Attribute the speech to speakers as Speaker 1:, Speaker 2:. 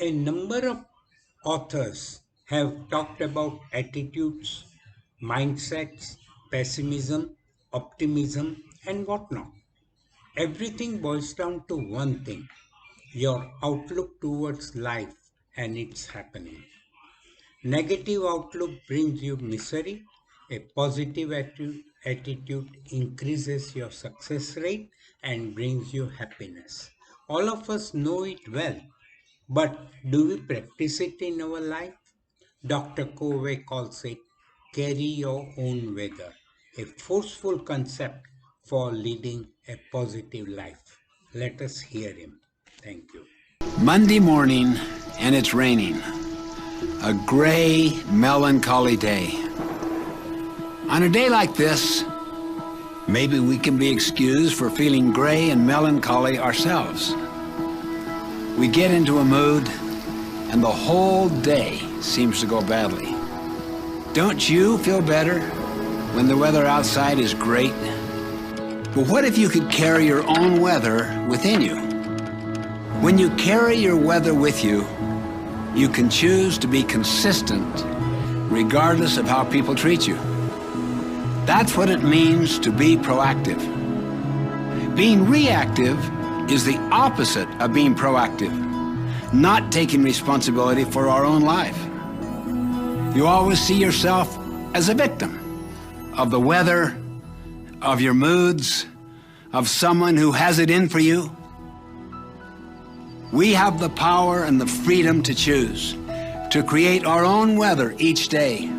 Speaker 1: A number of authors have talked about attitudes, mindsets, pessimism, optimism, and whatnot. Everything boils down to one thing: your outlook towards life and its happening. Negative outlook brings you misery. A positive attitude increases your success rate and brings you happiness. All of us know it well, but do we practice it in our life? Dr. Covey calls it carry your own weather, a forceful concept for leading a positive life. Let us hear him. Thank you.
Speaker 2: Monday morning, and it's raining. A gray, melancholy day. On a day like this, maybe we can be excused for feeling gray and melancholy ourselves. We get into a mood, and the whole day seems to go badly. Don't you feel better when the weather outside is great? But what if you could carry your own weather within you? When you carry your weather with you, you can choose to be consistent regardless of how people treat you. That's what it means to be proactive. Being reactive is the opposite of being proactive, not taking responsibility for our own life. You always see yourself as a victim of the weather, of your moods, of someone who has it in for you. We have the power and the freedom to choose, to create our own weather each day.